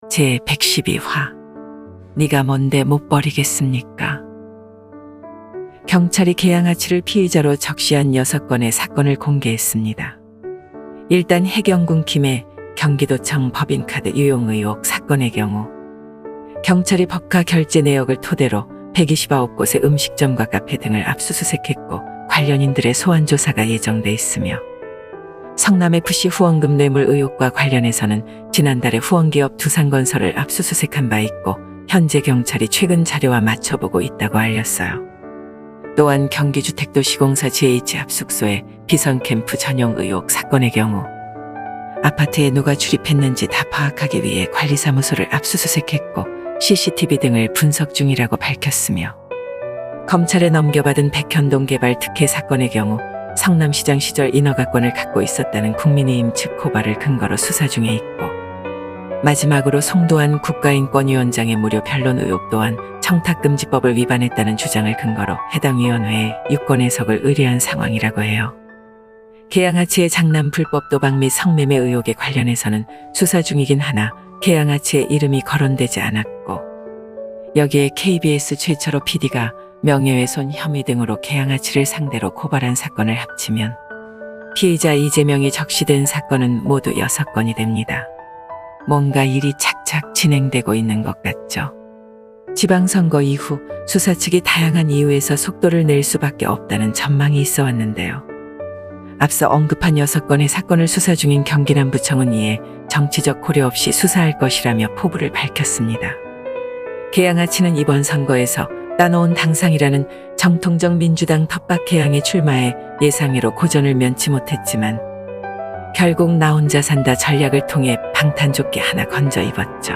제112화 네가 뭔데 못 버리겠습니까? 경찰이 계양아치를 피의자로 적시한 6건의 사건을 공개했습니다. 일단 해경군 김해 경기도청 법인카드 유용 의혹 사건의 경우 경찰이 법카 결제 내역을 토대로 129곳의 음식점과 카페 등을 압수수색했고 관련인들의 소환 조사가 예정돼 있으며 성남FC 후원금 뇌물 의혹과 관련해서는 지난달에 후원기업 두산건설을 압수수색한 바 있고 현재 경찰이 최근 자료와 맞춰보고 있다고 알렸어요. 또한 경기주택도시공사 GH합숙소의 비선캠프 전용 의혹 사건의 경우 아파트에 누가 출입했는지 다 파악하기 위해 관리사무소를 압수수색했고 CCTV 등을 분석 중이라고 밝혔으며 검찰에 넘겨받은 백현동 개발 특혜 사건의 경우 성남시장 시절 인허가권을 갖고 있었다는 국민의힘 측 고발을 근거로 수사 중에 있고 마지막으로 송도한 국가인권위원장의 무료 변론 의혹 또한 청탁금지법을 위반했다는 주장을 근거로 해당 위원회에 유권 해석을 의뢰한 상황이라고 해요. 계양아치의 장남 불법 도박 및 성매매 의혹에 관련해서는 수사 중이긴 하나 계양아치의 이름이 거론되지 않았고 여기에 KBS 최철호 PD가 명예훼손 혐의 등으로 계양아치를 상대로 고발한 사건을 합치면 피의자 이재명이 적시된 사건은 모두 6건이 됩니다. 뭔가 일이 착착 진행되고 있는 것 같죠. 지방선거 이후 수사 측이 다양한 이유에서 속도를 낼 수밖에 없다는 전망이 있어 왔는데요. 앞서 언급한 6건의 사건을 수사 중인 경기남부청은 이에 정치적 고려 없이 수사할 것이라며 포부를 밝혔습니다. 계양아치는 이번 선거에서 따놓은 당상이라는 정통적 민주당 텃밭계양에 출마해 예상외로 고전을 면치 못했지만 결국 나 혼자 산다 전략을 통해 방탄조끼 하나 건져 입었죠.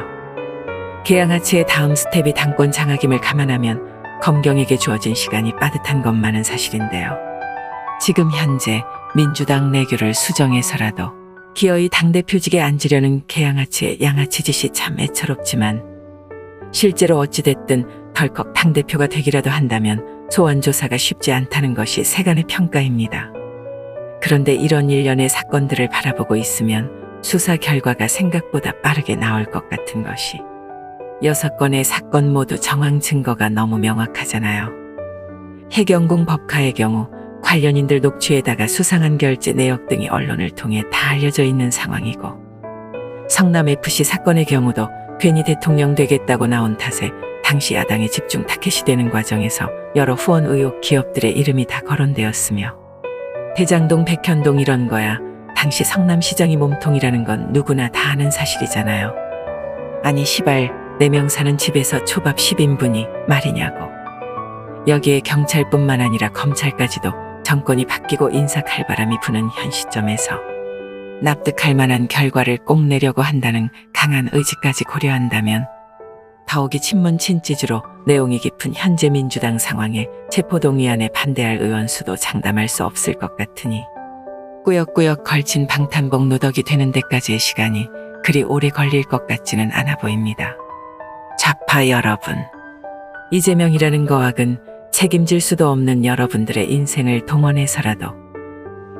계양아치의 다음 스텝이 당권 장악임을 감안하면 검경에게 주어진 시간이 빠듯한 것만은 사실인데요. 지금 현재 민주당 내교를 수정해서라도 기어이 당대표직에 앉으려는 계양아치의 양아치 짓이 참 애처롭지만 실제로 어찌됐든 덜컥 당대표가 되기라도 한다면 소환 조사가 쉽지 않다는 것이 세간의 평가입니다. 그런데 이런 일련의 사건들을 바라보고 있으면 수사 결과가 생각보다 빠르게 나올 것 같은 것이 6건의 사건 모두 정황 증거가 너무 명확하잖아요. 해경궁 법카의 경우 관련인들 녹취에다가 수상한 결제 내역 등이 언론을 통해 다 알려져 있는 상황이고 성남FC 사건의 경우도 괜히 대통령 되겠다고 나온 탓에 당시 야당의 집중 타켓이 되는 과정에서 여러 후원 의혹 기업들의 이름이 다 거론되었으며 대장동 백현동 이런 거야 당시 성남시장이 몸통이라는 건 누구나 다 아는 사실이잖아요. 아니 시발 4명 사는 집에서 초밥 10인분이 말이냐고. 여기에 경찰뿐만 아니라 검찰까지도 정권이 바뀌고 인사 칼바람이 부는 현 시점에서 납득할 만한 결과를 꼭 내려고 한다는 강한 의지까지 고려한다면 더욱이 친문 친지주로 내용이 깊은 현재 민주당 상황에 체포동의안에 반대할 의원 수도 장담할 수 없을 것 같으니 꾸역꾸역 걸친 방탄복 누더기 되는 데까지의 시간이 그리 오래 걸릴 것 같지는 않아 보입니다. 좌파 여러분, 이재명이라는 거악은 책임질 수도 없는 여러분들의 인생을 동원해서라도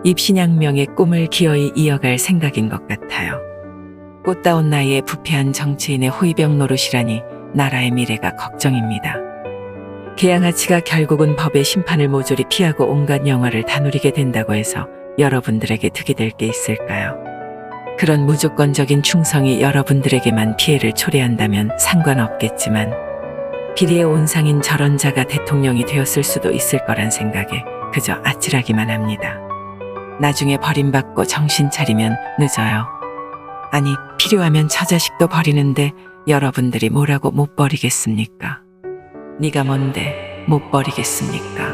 입신양명의 꿈을 기어이 이어갈 생각인 것 같아요. 꽃다운 나이에 부패한 정치인의 호위병 노릇이라니 나라의 미래가 걱정입니다. 계양아치가 결국은 법의 심판을 모조리 피하고 온갖 영화를 다 누리게 된다고 해서 여러분들에게 득이 될 게 있을까요? 그런 무조건적인 충성이 여러분들에게만 피해를 초래한다면 상관없겠지만 비리의 온상인 저런 자가 대통령이 되었을 수도 있을 거란 생각에 그저 아찔하기만 합니다. 나중에 버림받고 정신 차리면 늦어요. 아니 필요하면 처자식도 버리는데 여러분들이 뭐라고 못 버리겠습니까? 네가 뭔데 못 버리겠습니까?